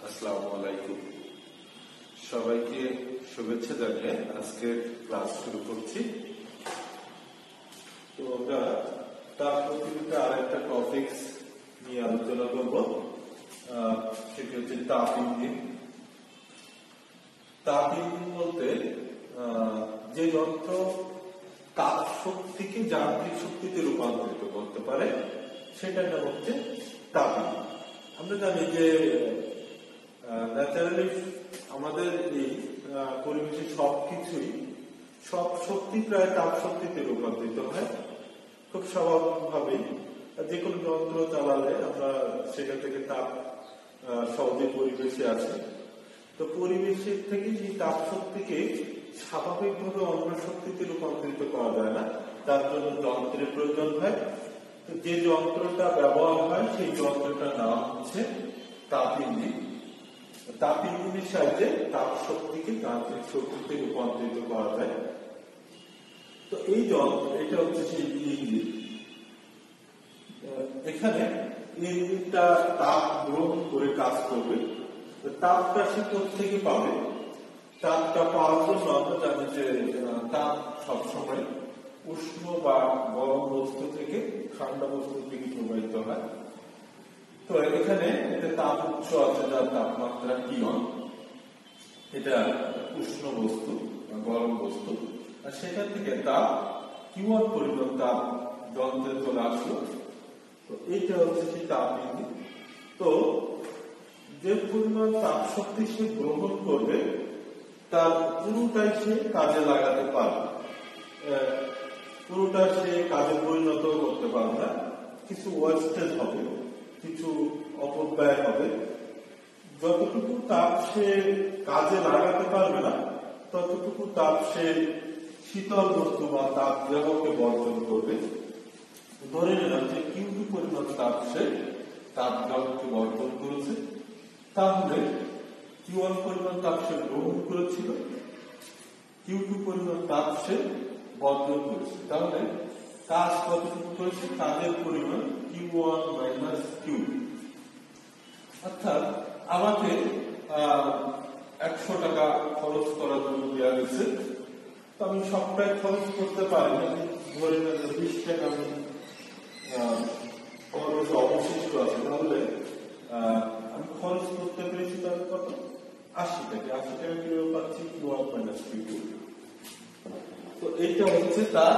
আসসালামু আলাইকুম। সবাইকে শুভেচ্ছা জানিয়ে আজকে ক্লাস শুরু করছি। তো আমরা তাপ প্রতিযোগিতা আর একটা টপিকস নিয়ে আলোচনা করব, সেটি হচ্ছে তাপ ইঞ্জিন। তাপ ইঞ্জিন বলতে যে যন্ত্র তাপ শক্তিকে যান্ত্রিক শক্তিতে রূপান্তরিত করতে পারে সেটার নাম হচ্ছে তাপ ইঞ্জিন। আমরা জানি যে ন্যাচারালি আমাদের এই পরিবেশে সবকিছুই সব শক্তি প্রায় তাপ শক্তিতে রূপান্তরিত হয় খুব স্বাভাবিকভাবেই। যে কোনো যন্ত্র চালালে আমরা সেখান থেকে তাপ সহজে পরিবেশে আসে। তো পরিবেশের থেকে এই তাপ শক্তিকে স্বাভাবিকভাবে অন্য শক্তিতে রূপান্তরিত করা যায় না, তার জন্য যন্ত্রের প্রয়োজন হয়। তো যে যন্ত্রটা ব্যবহার হয় সেই যন্ত্রটার নাম হচ্ছে তাপ ইঞ্জিন। তাপ ইঞ্জিনের সাহায্যে তাপ শক্তিকে যান্ত্রিক শক্তিতে রূপান্তরিত করা যায়। তো এই যন্ত্র, এটা হচ্ছে সেই ইঞ্জিন। এখানে ইঞ্জিনটা তাপ গ্রহণ করে কাজ করবে। তাপটা সে থেকে পাবে। তাপটা পাওয়ার জন্য আমরা জানি যে তাপ সবসময় উষ্ণ বা গরম বস্তু থেকে ঠান্ডা বস্তুর দিকে প্রবাহিত হয়। তো এখানে একটা তাপ উৎস আছে যার তাপমাত্রা টিয়ন। এটা উষ্ণ বস্তু বা গরম বস্তু, আর সেখান থেকে তাপ কিউয়ান পরিমাণ তাপ যন্ত্রে চলে আসলো। তো এইটা হচ্ছে সেই তাপ ইঞ্জিন। তো যে পরিমাণ তাপ শক্তি সে গ্রহণ করবে তার পুরোটাই সে কাজে লাগাতে পারবে, পুরোটা সে কাজে পরিণত করতে পারবে না। কিছু ওয়েস্টেজ হবে, কিছু অপব্যয় হবে। যতটুকু তাপ সে কাজে লাগাতে পারবে না ততটুকু তাপ সে শীতল বস্তু বা তাপ দেহকে বর্জন করবে। ধরে নিলাম যে কিউটু পরিমাণ তাপ সে তাপ দেহকে বর্জন করেছে, তাহলে কিউয়ান পরিমাণ তাপ সে গ্রহণ করেছিল, কিউটু পরিমাণ তাপ সে বর্জন করেছে। তাহলে কাজ কতটুকু করেছে? কাজের পরিমাণ কিউ1 মাইনাস কিউ। অর্থাৎ আমাকে 100 টাকা খরচ করার জন্য দেওয়া গেছে, তো আমি সবটাই খরচ করতে পারি না। ধরে নেন 20 টাকা আমি আমার কাছে অবশিষ্ট আছে, তাহলে আমি খরচ করতে পেরেছি তাহলে কত? 80 টাকা। 80 টাকা কিভাবে পাচ্ছি? কিউ1 মাইনাস কিউ2। তো এইটা হচ্ছে তার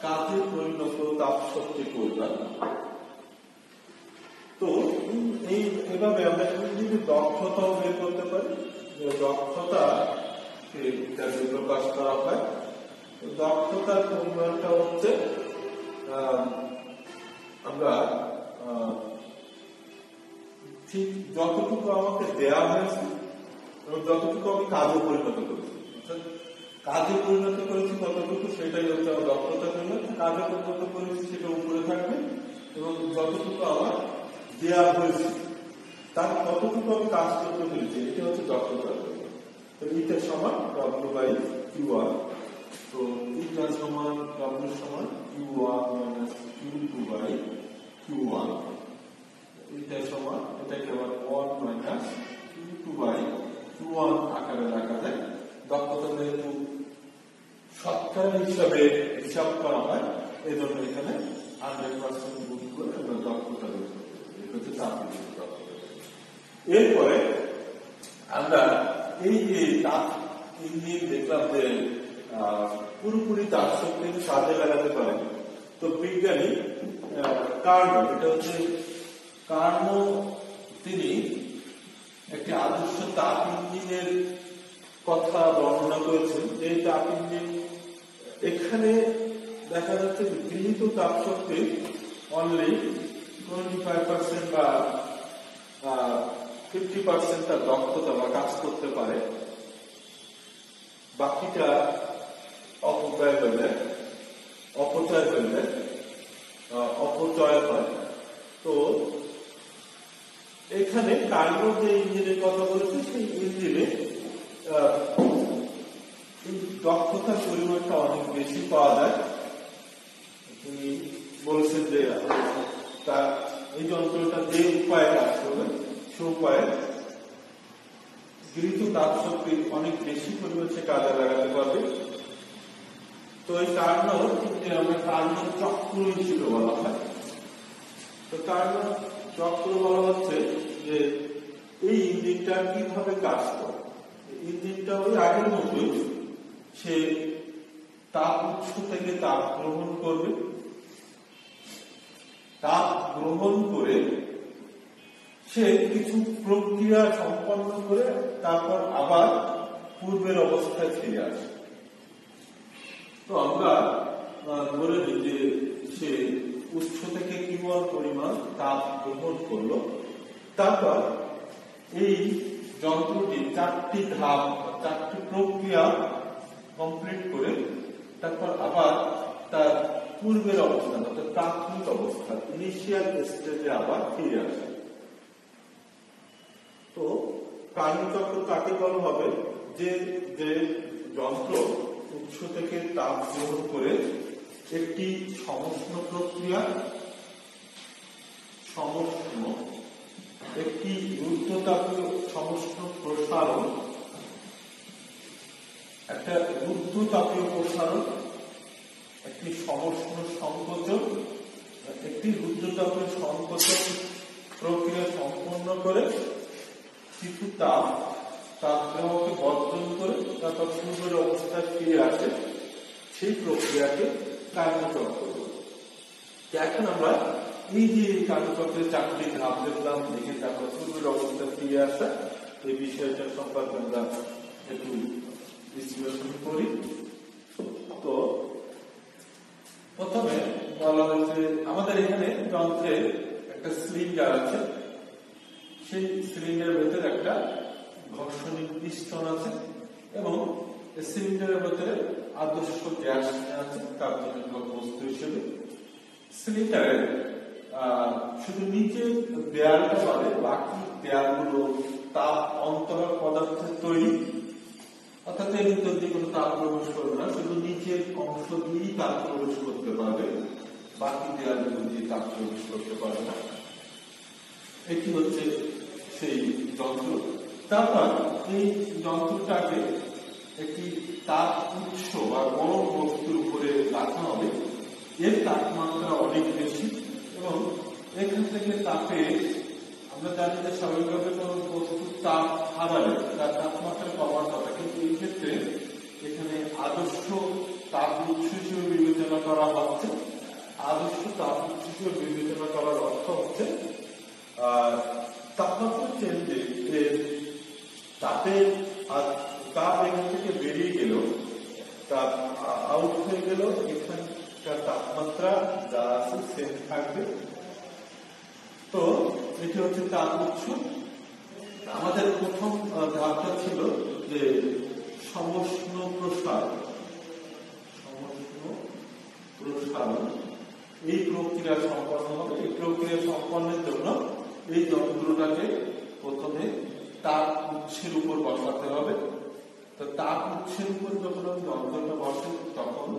কাজে পরিণত তাপ শক্তি পরিমাণ। তো এইভাবে আমরা যদি দক্ষতাও বের করতে পারি, দক্ষতা প্রকাশ করা হয়। দক্ষতার পরিমাণটা হচ্ছে আমরা ঠিক যতটুকু আমাকে দেয়া হয়েছে এবং যতটুকু আমি কাজে পরিণত করেছি, কাজে পরিণত করেছি ততটুকু, সেটাই হচ্ছে আমার দক্ষতা পরিমাণ। কাজে পরিণত করেছি সেটা উপরে থাকবে, এবং যতটুকু আমার দেয়া হয়েছে তার কতটুকু আমি কাজ করতে পেরেছি, এটা হচ্ছে দক্ষতা পরিমাণ। তো এটা সমান ডব্লিউ বাই কিউ1। তো এটা সমান ডব্লিউ সমান কিউ1 মাইনাস কিউ2 বাই কিউ1। এটা সমান, এটাকে আবার 1 মাইনাস কিউ2 বাই কিউ1 আকারে রাখা যায়। দক্ষতা যেহেতু শতকরা হিসাবে হিসাব করা হয়, এই জন্য এখানে 100% গুণ করে আমরা দক্ষতা বের করতে পারি। এটা হচ্ছে তাপ ইঞ্জিনের দক্ষতা। এরপরে আমরা এই যে তাপ ইঞ্জিন দেখলাম যে পুরোপুরি তাপ শক্তিকে কাজে লাগাতে পারে। তো বিজ্ঞানী কার্নো, এটা হচ্ছে কার্নো, তিনি একটি আদর্শ তাপ ইঞ্জিনের কথা বর্ণনা করেছেন। যে তাপ ইঞ্জিন, এখানে দেখা যাচ্ছে গৃহীত তাপ শক্তি অনলি 25% বা 50% তার দক্ষতা বা কাজ করতে পারে, বাকিটা অপব্যয় হয়ে যায়, অপচয় হয়ে যায়, অপচয় হয়। তো এখানে কার্নো যে ইঞ্জিনের কথা বলেছে, সেই ইঞ্জিনে দক্ষতার পরিমাণটা অনেক বেশি পাওয়া যায়। তিনি বলেছেন যে তার এই যন্ত্রটা যে উপায়ে কাজ করবে সে উপায়ে গৃহীত তাপ শক্তি অনেক বেশি পরিমাণে কাজে লাগাতে পারবে। তো এই কার্নোর আমরা কার্নোর চক্র হিসেবে বলা হয়। তো কার্নোর চক্র বলা হচ্ছে যে এই ইঞ্জিনটা কিভাবে কাজ করে। ইঞ্জিনটা ওই আগের মতোই, সে তাপ উৎস থেকে তাপ গ্রহণ করবে, তাপ গ্রহণ করে সে কিছু প্রক্রিয়া সম্পন্ন করে তারপর আবার পূর্বের অবস্থায় ফিরে আসে। তো আমরা ধরে নিই যে সে উৎস থেকে কিমান পরিমাণ তাপ গ্রহণ করলো, তারপর এই যন্ত্রটি 4টি ধাপ 4টি প্রক্রিয়া কমপ্লিট করে তারপর আবার তার পূর্বের অবস্থান অর্থাৎ প্রাথমিক অবস্থান ইনিশিয়াল স্টেজে আবার ফিরে আসে। তো কার্নোর চক্র কাকে বলা হবে? যে যে যন্ত্র উৎস থেকে তাপ গ্রহণ করে একটি সমষ্ণ প্রক্রিয়া, সমষ্ণ একটি রুদ্ধতাপীয় সমষ্ণ প্রসারণ, একটা রুদ্ধতাপীয় প্রসারণ, একটি সমষ্ণ সংকোচন, একটি রুদ্ধতাপীয় সংকোচন প্রক্রিয়া সম্পন্ন করে কিছু তাপদ্রবকে বর্জন করে তারপর পূর্বের অবস্থায় ফিরে আসে, সেই প্রক্রিয়াকে কার্নোর চক্র বলে। এখন আমরা এই যে কার্নোর চক্রের 4টি ধাপ দেখলাম, দেখে তারপর পূর্বের অবস্থায় ফিরে আসা, এই বিষয়টা সম্পর্কে আমরা একটু বিশ্লেষণ করি। তো প্রথমে বলা হয়েছে আমাদের এখানে যন্ত্রে একটা সিলিন্ডার আছে, সেই সিলিন্ডারের ভেতরে একটা ঘর্ষণী পিস্টন আছে এবং সিলিন্ডারের ভেতরে আদর্শ গ্যাস আছে কার্যনির্বাহক বস্তু হিসেবে। সিলিন্ডারের শুধু নিচে দেয়ালটা বাদে বাকি দেয়ালগুলো তাপ অন্তরক পদার্থের তৈরি, অর্থাৎ এর ভিতর দিয়ে কোনো তাপ প্রবেশ করবে না, শুধু নিচের অংশ দিয়েই তাপ প্রবেশ করতে পারবে, বাকি দেয়ালগুলো দিয়ে তাপ প্রবেশ করতে পারবে না। এটি হচ্ছে সেই যন্ত্র। তারপর এই যন্ত্রটাকে একটি তাপ উৎস বা গরম বস্তুর উপরে রাখা হবে, এর তাপমাত্রা অনেক বেশি এবং এখান থেকে তাপে আমরা জানি যে স্বাভাবিকভাবে কোন বস্তুর তাপ হারালে তার তাপমাত্রা কমার কথা, কিন্তু এই ক্ষেত্রে এখানে আদর্শ তাপ উৎস হিসেবে বিবেচনা করা হচ্ছে। আদর্শ তাপ উৎস হিসেবে বিবেচনা করার অর্থ হচ্ছে তাপমাত্রা চেঞ্জে তাপে তাপ এখান থেকে বেরিয়ে গেল, তাপ আউট হয়ে গেল, এখানকার তাপমাত্রা যা আছে সেম থাকবে। তো এটি হচ্ছে তাপ উৎস। আমাদের প্রথম ধাপটা ছিল যে সমষ্ণ প্রসারণ। সমষ্ণ প্রসারণ এই প্রক্রিয়া সম্পন্ন হবে। এই প্রক্রিয়া সম্পন্নের জন্য এই যন্ত্রটাকে প্রথমে তাপ উৎসের উপর বসাতে হবে। তো তাপ উৎসের উপর যখন যন্ত্রটা বসে তখন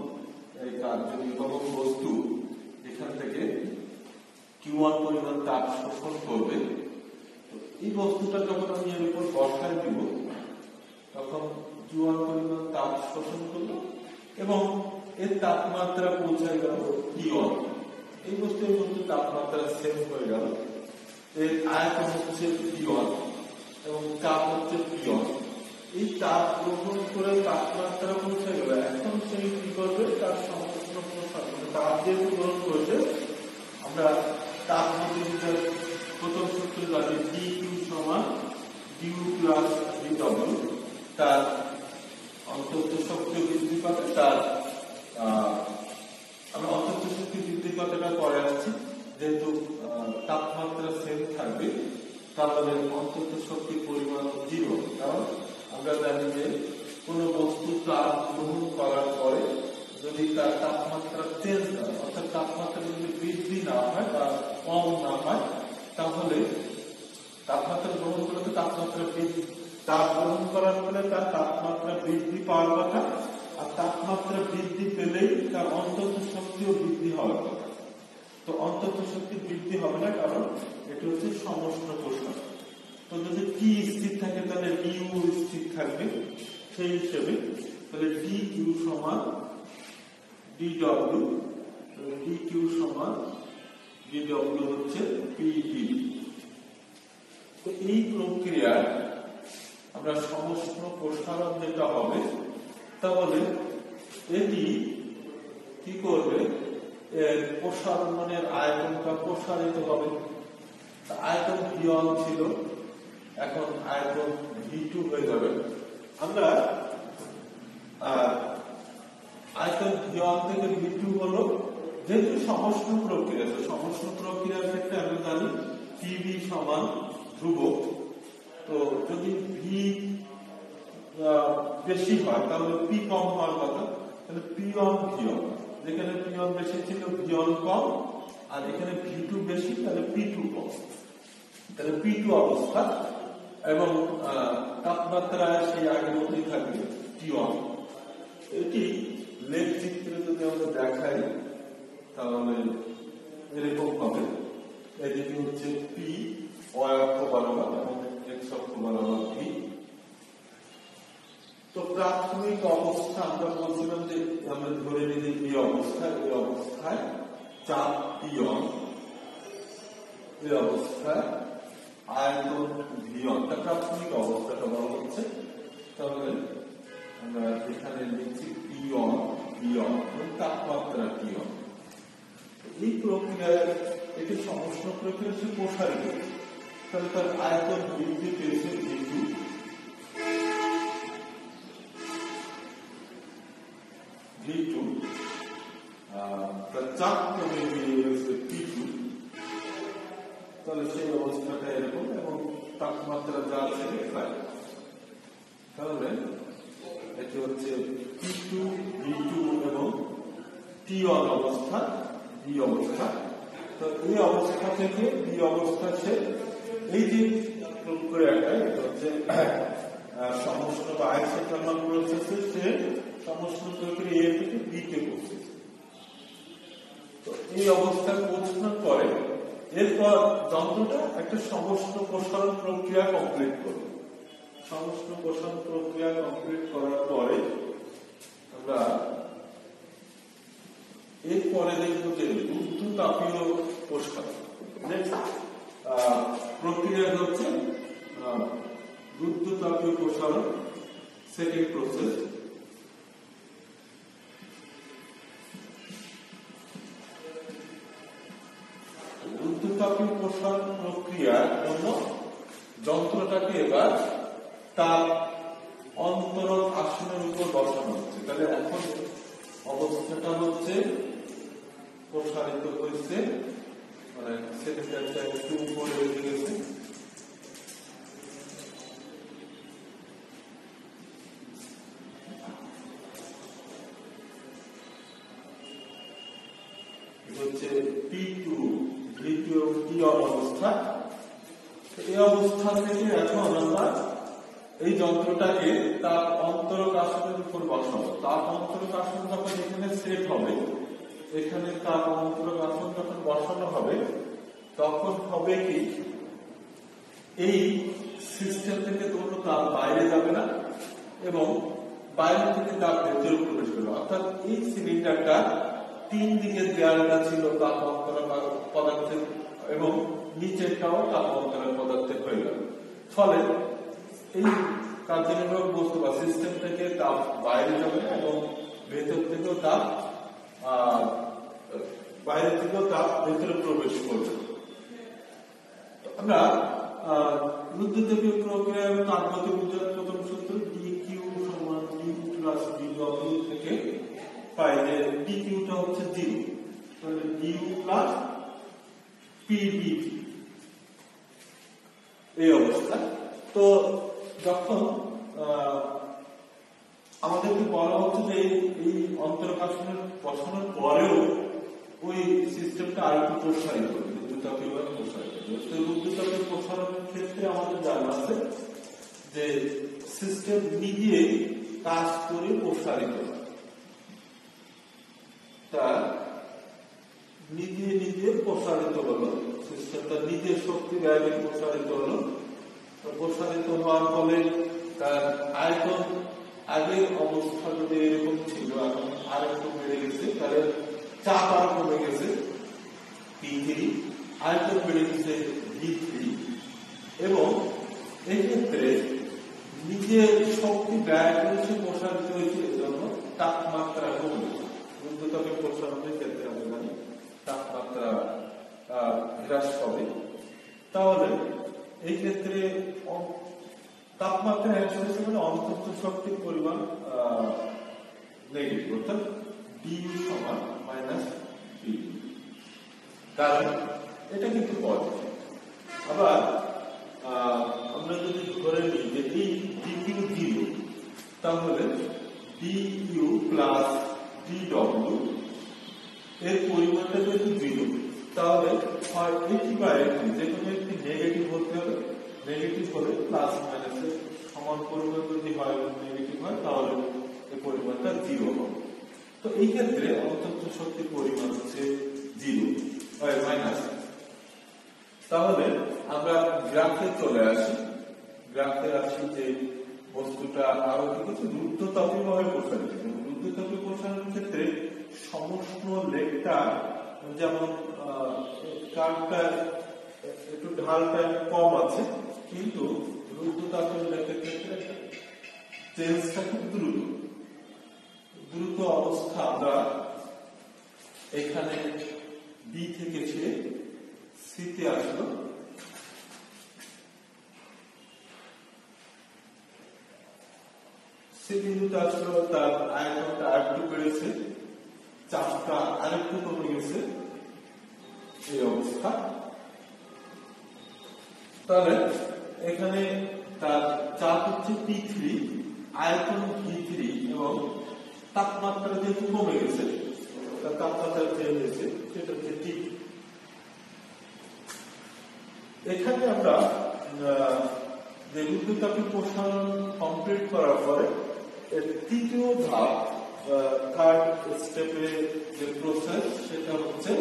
এই কার্যনির্বাহক বস্তু এখান থেকে কিউয়ান পরিমাণ তাপ শোষণ করবে। তো এই বস্তুটা যখন আমি এর উপর বসায় দিব তখন কিউয়ান পরিমাণ তাপ শোষণ করলো এবং এর তাপমাত্রা পৌঁছায় গেল কিউয়ান। এই বস্তুর মধ্যে তাপমাত্রা সেম হয়ে গেল, এর আয়তন হচ্ছে কিউয়ান এবং চাপ হচ্ছে কিউয়ান। এই তাপ গ্রহণ করে তাপমাত্রা পৌঁছে গেল। এখন সে কি করবে? তার সমষ্ণ প্রসারণ, তাপ যেহেতু গ্রহণ করেছে আমরা তাপ গতিবিদ্যার প্রথম সূত্র জানি dQ সমান du প্লাস dW। তার অন্তত শক্তি বৃদ্ধি পাবে, তার আমরা অন্তত শক্তি বৃদ্ধি কথাটা পরে আসছি, যেহেতু তাপমাত্রা সেম থাকবে তাহলে অন্তত শক্তির পরিমাণ 0। কারণ আমরা জানি যে কোন বস্তু তাপ গ্রহণ করার পরে যদি তার তাপমাত্রা চেঞ্জ হয়, অর্থাৎ তাপমাত্রা যদি বৃদ্ধি না হয় বা কম না হয়, তাহলে তাপমাত্রা গ্রহণ করতে তাপমাত্রা বৃদ্ধি, তাপ গ্রহণ করার ফলে তার তাপমাত্রা বৃদ্ধি পাওয়ার কথা, আর তাপমাত্রা বৃদ্ধি পেলেই তার অন্তত শক্তিও বৃদ্ধি হওয়ার কথা। তো অন্তত শক্তি বৃদ্ধি হবে না, কারণ এটি হচ্ছে সমষ্ণ প্রসারণ। তো যদি টি স্থির থাকে তাহলে নিউ সেই হিসেবে তাহলে ডি কিউ সমান ডিডব্লিউ, ডি কিউ সমান ডিডব্লিউ হচ্ছে পিডি। তো এই প্রক্রিয়ায় আমরা সমস্ত প্রসারণ যেটা হবে, তাহলে এটি কি করবে, প্রসারণের আয়তনটা প্রসারিত হবে। আয়তন V1 ছিল, এখন আয়তন V2 হয়ে যাবে। আমরা আয়তন V1 থেকে V2 হলো, যেহেতু সমস্ত প্রক্রিয়া, সমস্ত প্রক্রিয়ার ক্ষেত্রে আমরা জানি PV সমান ধ্রুবক। তো যদি V বেশি হয় তাহলে P কম হওয়ার কথা, তাহলে P1 V1, যেখানে P1 বেশি ছিল V1 কম, আর এখানে V2 বেশি তাহলে P2 কম, তাহলে P2 অবস্থা, এবং তাপমাত্রা সেই আগের মধ্যেই থাকবে T1। এটি লেখ চিত্রে যদি আমরা দেখাই তাহলে এরকম হবে, এদিকে হচ্ছে P y অক্ষ বরাবর এবং x অক্ষ বরাবর V। তো প্রাথমিক অবস্থা আমরা বলছিলাম যে আমরা ধরে নিই এই অবস্থায় চাপ P1, এই অবস্থায় আয়তন V1, প্রাথমিক অবস্থাটা বলা হচ্ছে। তাহলে আমরা এখানে লিখছি P1 V1 এবং তাপমাত্রা T1। এই প্রক্রিয়ায় এটি সমস্ত প্রক্রিয়া সে প্রসারিত, তাহলে তার আয়তন বৃদ্ধি পেয়েছে V2, তার চাপ কমে গিয়েছে P2, তাহলে সেই অবস্থাটা এরকম, এবং তাপমাত্রা যা আছে তাই। তাহলে এটি হচ্ছে P2 V2 এবং T1 অবস্থা, B অবস্থা। তো এই অবস্থা থেকে B অবস্থা সে এই যে প্রক্রিয়াটা, এটা হচ্ছে সমস্ত বা আইসোথার্মাল প্রসেসে সে সমস্ত প্রক্রিয়া A থেকে B তে পৌঁছেছে। তো এই অবস্থায় পৌঁছানোর পরে এরপর যন্ত্রটা একটা সমস্ত প্রসারণ প্রক্রিয়া কমপ্লিট করবে। সমস্ত প্রসারণ প্রক্রিয়া কমপ্লিট করার পরে আমরা এরপরে দেখবো যে রুদ্ধতাপীয় প্রসারণ, প্রক্রিয়া হচ্ছে রুদ্ধতাপীয় প্রসারণ, সেকেন্ড প্রসেস। রুদ্ধতাপীয় প্রসারণ প্রক্রিয়ার জন্য যন্ত্রটাকে এবার তাপ অন্তরক আসনের উপর বসানো হচ্ছে। তাহলে এখন অবস্থাটা হচ্ছে প্রসারিত হয়েছে, মানে সেকেন্ডারটা একটু উপরে উঠে গেছে। হচ্ছে P2 V2 এবং T1 অবস্থা। এই অবস্থা থেকে এখন আমরা এই যন্ত্রটাকে তাপ অন্তরক আসনের উপর বসাবো। তাপ অন্তরক আসন যখন এখানে সেট হবে, এখানে তাপ অন্তরক আসন যখন বসানো হবে, তখন হবে কি, এই সিস্টেম থেকে কোনো তাপ বাইরে যাবে না এবং বাইরে থেকে তাপ ভেতরে প্রবেশ করবে। অর্থাৎ এই সিলিন্ডারটা তিন দিকে দেয়ালটা ছিল তাপ অন্তরক পদার্থের এবং নিচেরটাও তাপ অন্তরক পদার্থের হয়ে গেল। ফলে এই কার্যনির্বাহক বস্তু বা সিস্টেম থেকে তাপ বাইরে যাবে এবং ভেতর থেকেও তাপ বাইরে থেকেও তাপ ভেতরে প্রবেশ করবে। আমরা রুদ্ধতাপীয় প্রক্রিয়া এবং তাপগতিবিদ্যার প্রথম সূত্র dQ সমান U প্লাস dW থেকে পাই যে dQ টা হচ্ছে 0, তাহলে U প্লাস PV এই অবস্থা। তো যখন আমাদেরকে বলা হচ্ছে যে এই অন্তরক আসনের বসানোর পরেও ওই সিস্টেমটা আরেকটু প্রসারিত হবে, রুদ্ধতাপীয় প্রসারিত হবে। রুদ্ধতাপীয় প্রসারণের ক্ষেত্রে আমাদের জানা আছে যে সিস্টেম নিজে কাজ করে প্রসারিত হয়, তা নিজে নিজে প্রসারিত হলো, সিস্টেমটা নিজের শক্তি ব্যয়ে প্রসারিত হলো। প্রসারিত হওয়ার ফলে তার আগের অবস্থা যদি এরকম ছিল এখন আর একটু বেড়ে গেছে, তাহলে চাপ আর কমে গেছে P3, আর একটু বেড়ে গেছে V3, এবং এই ক্ষেত্রে নিজের শক্তি ব্যয় করেছে প্রসারিত হয়েছে, এর জন্য তাপমাত্রা কমে গেছে। রুদ্ধতাপের প্রসারণের ক্ষেত্রে আমরা জানি তাপমাত্রা হ্রাস পাবে। তাহলে এই ক্ষেত্রে তাপমাত্রা হ্রাস হয়েছে মানে অন্তত শক্তির পরিমাণ নেগেটিভ, অর্থাৎ ডিউ সমান মাইনাস পি, কারণ এটা কিন্তু পজিটিভ। আবার আমরা যদি ধরে নিই যে এই ডিকিউ 0, তাহলে ডিইউ প্লাস ডিডব্লিউ এর পরিমাণটা যেহেতু 0, তাহলে হয় এটি বা এটি যে কোনো একটি নেগেটিভ হতে হবে। নেগেটিভ হলে প্লাস মাইনাসের সমান পরিমাণ যদি হয় এবং নেগেটিভ হয় তাহলে এই পরিমাণটা 0 হবে। তো এই ক্ষেত্রে অন্তত শক্তির পরিমাণ হচ্ছে 0 মাইনাস। তাহলে আমরা গ্রাফে চলে আসি। গ্রাফে আসি যে বস্তুটা আরো কি হচ্ছে রুদ্ধতাপীয় ভাবে প্রসারিত। রুদ্ধতাপীয় প্রসারণের ক্ষেত্রে সমষ্ণ লেগটা যেমন কার্ভটা একটু ঢালটা কম আছে, কিন্তু রুদ্ধতাপীয় লেগের ক্ষেত্রে চেঞ্জটা খুব দ্রুত অবস্থা। আমরা এখানে বি থেকে ছেড়ে সিতে আসলো, সি বিন্দুতে আসলো, তার আয়তনটা আরেকটু বেড়েছে, চাপটা আরেকটু কমে গেছে, এই অবস্থা। তাহলে এখানে তার চাপ হচ্ছে P3, আয়তন V3, এবং তাপমাত্রা যেহেতু কমে গেছে, তার তাপমাত্রা চেঞ্জ হয়েছে, সেটা হচ্ছে T। এখানে আমরা যে রুদ্ধতাপীয় প্রসারণ কমপ্লিট করার পরে এর তৃতীয় ধাপ, থার্ড স্টেপে যে প্রসেস, সেটা হচ্ছে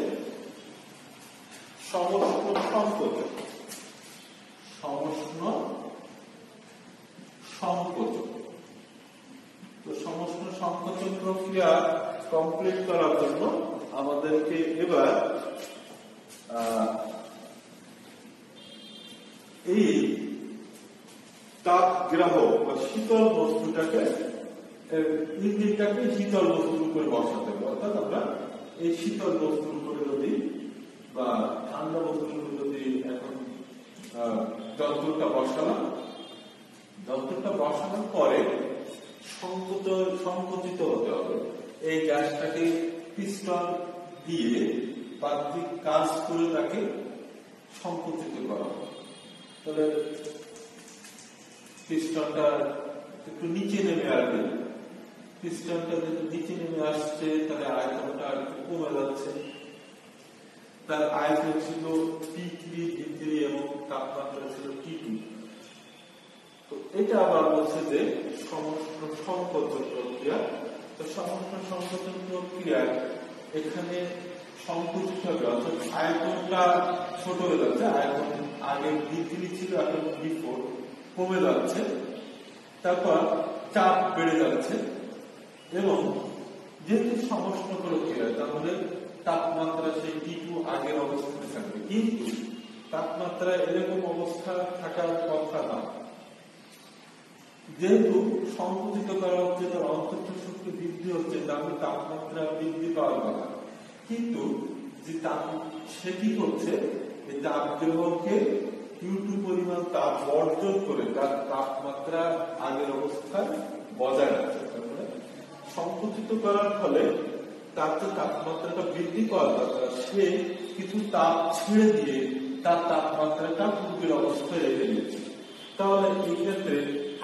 সমষ্ণ সংকোচন। সমষ্ণ সংকোচন। তো সমষ্ণ সংকোচন প্রক্রিয়া কমপ্লিট করার জন্য আমাদেরকে এবার এই তাপগ্রাহক বা শীতল বস্তুটাকে, ইঞ্জিনটাকে শীতল বস্তুর উপরে বসাতে হবে। অর্থাৎ আমরা এই শীতল বস্তুর উপরে যদি বা ঠান্ডা বস্তুর উপরে যদি এখন যন্ত্রটা বসালাম, যন্ত্রটা বসানোর পরে সংকুচিত হতে হবে। এই গ্যাসটাকে পিস্টন দিয়ে বাহ্যিক কাজ করে তাকে সংকুচিত করা হবে। তাহলে পিস্টনটা একটু নিচে নেমে আসবে। পিস্টনটা যদি নিচে নেমে আসছে, তাহলে আয়তনটা একটু কমে যাচ্ছে। তার আয়তন ছিল P3 V3 এবং তাপমাত্রা ছিল T2। তো এটা আবার বলছে যে সমষ্ণ সংকোচন প্রক্রিয়া। তো সমষ্ণ সংকোচন প্রক্রিয়ায় এখানে সংকুচিত হবে, অর্থাৎ আয়তনটা ছোট হয়ে যাচ্ছে। আয়তন আগে V3 ছিল, এখন V4 কমে যাচ্ছে। তারপর চাপ বেড়ে যাচ্ছে, এবং যেহেতু সমষ্ণ প্রক্রিয়া, তাহলে তাপমাত্রা সেই T2 আগের অবস্থায় থাকবে, কিন্তু তাপমাত্রা এরকম অবস্থা থাকার কথা না। যেহেতু সংকুচিত করা হচ্ছে, তার অন্তত শক্তি বৃদ্ধি হচ্ছে, তাহলে তাপমাত্রা বৃদ্ধি পাওয়ার কথা। কিন্তু যে তাপ, সেটি হচ্ছে এই তাপগ্রাহককে Q2 পরিমাণ তাপ বর্জন করে তার তাপমাত্রা আগের অবস্থায় বজায় রাখছে। তারপরে সংকুচিত করার ফলে তার যে তাপমাত্রাটা বৃদ্ধি পাওয়ার দরকার, সে কিছু তাপ ছেড়ে দিয়ে তার তাপমাত্রাটা পূর্বের অবস্থায় রেখে দিয়েছে। তাহলে এই ক্ষেত্রে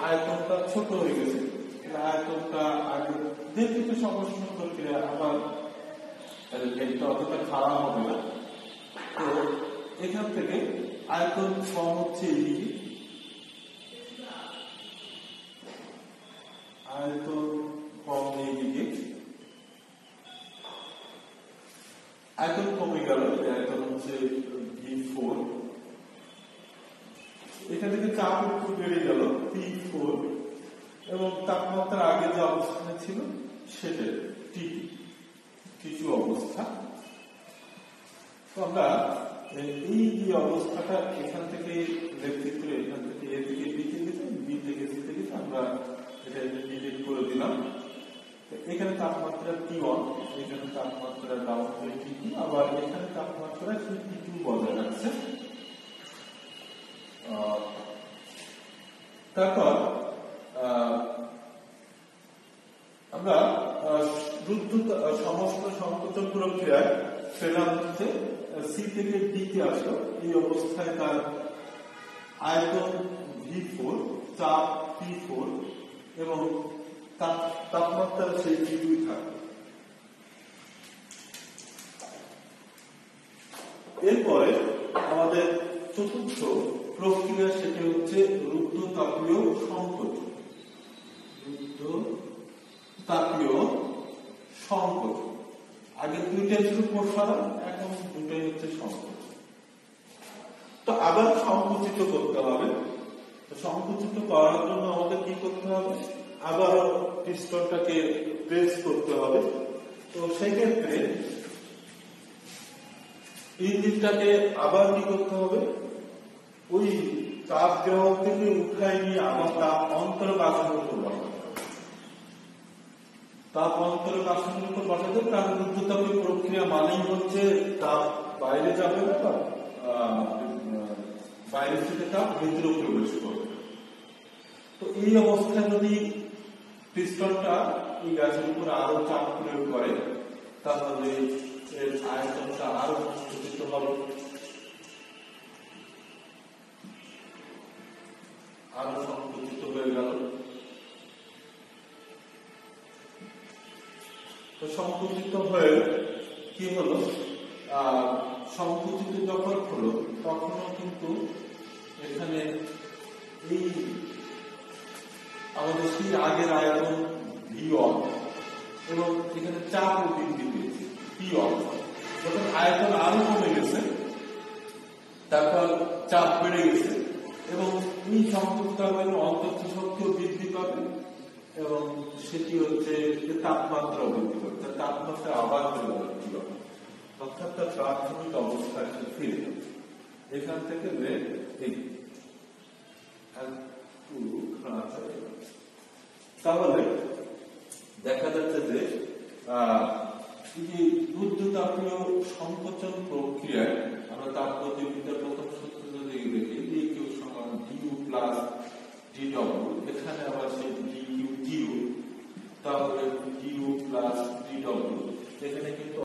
আয়তনটা ছোট হয়ে গেছে। আয়তনটা আগে যেহেতু সমষ্ণ প্রক্রিয়া, আবার এটা অতটা খারাপ হবে না। তো এখান থেকে আয়তন কম হচ্ছে এইদিকে, আয়তন কম এইদিকে, আয়তন কমে গেল, আয়তন হচ্ছে V4। এখান থেকে চাপ একটু বেড়ে গেল P4, এবং তাপমাত্রা আগে যে অবস্থানে ছিল সেটা টিটু অবস্থা। তো আমরা এই যে অবস্থাটা এখান থেকে লেফট করে এখান থেকে এ থেকে বিতে গেছে, বি থেকে সি থেকে আমরা এটা ডিলিট করে দিলাম। এখানে তাপমাত্রা T1, এখানে তাপমাত্রা ডাউন হয়ে T2, আবার এখানে তাপমাত্রা T2 বজায় রাখছে। তারপর আমরা সমস্ত সংকোচন প্রক্রিয়ায় পেলাম হচ্ছে সি থেকে ডিতে আসলো, এই অবস্থায় তার আয়তন V4, চাপ P4 এবং তাপমাত্রা সেই T2 থাকে। এরপরে আমাদের চতুর্থ প্রক্রিয়া, সেটি হচ্ছে রুদ্ধতাপীয় সংকোচন। রুদ্ধতাপীয় সংকোচন আগে দুইটাই ছিল প্রসারণ, এখন দুটাই হচ্ছে সংকোচন। তো আবার সংকুচিত করতে হবে। সংকুচিত করার জন্য আমাদের কি করতে হবে? আবার পিস্টনটাকে প্রেস করতে হবে। তো সেক্ষেত্রে ইঞ্জিনটাকে আবার কি করতে হবে? ওই চাপ গ্রাহক থেকে উঠায় নিয়ে আবার তাপ অন্তরকাঠামোর উপর বসাতে হবে। তাপ অন্তরকাঠামোর উপর বসাতে হবে, কারণ রুদ্ধতাপীয় প্রক্রিয়া মানেই হচ্ছে তাপ বাইরে যাবে না, বা বাইরে থেকে তাপ ভিতরে প্রবেশ করবে। তো এই অবস্থায় যদি পিস্টনটা এই গ্যাসের উপর আরো চাপ প্রয়োগ করে, তাহলে এর আয়তনটা আরো সংকুচিত হবে, আরো সংকুচিত হয়ে গেল। তো সংকুচিত হয়ে কি হলো? সংকুচিত যখন হলো তখনও কিন্তু এখানে এই আমাদের সেই আগের আয়তন V1 এবং এখানে চাপও বৃদ্ধি পেয়েছে P1। যখন আয়তন আরো কমে গেছে, তারপর চাপ বেড়ে গেছে এবং এই সংকুচিত অন্তর্চ শক্তিও বৃদ্ধি পাবে এবং সেটি হচ্ছে তাপমাত্রা বৃদ্ধি পাবে। তার তাপমাত্রা আবার বৃদ্ধি পাবে, অর্থাৎ তার প্রাথমিক অবস্থায় ফিরে যাবে। এখান থেকে তাহলে দেখা যাচ্ছে যে রুদ্ধতাপীয় সংকোচন প্রক্রিয়ায় আমরা তাপগতিবিদ্যার প্রথম সূত্র যদি দেখি, DQ সমান du প্লাস dW, এখানে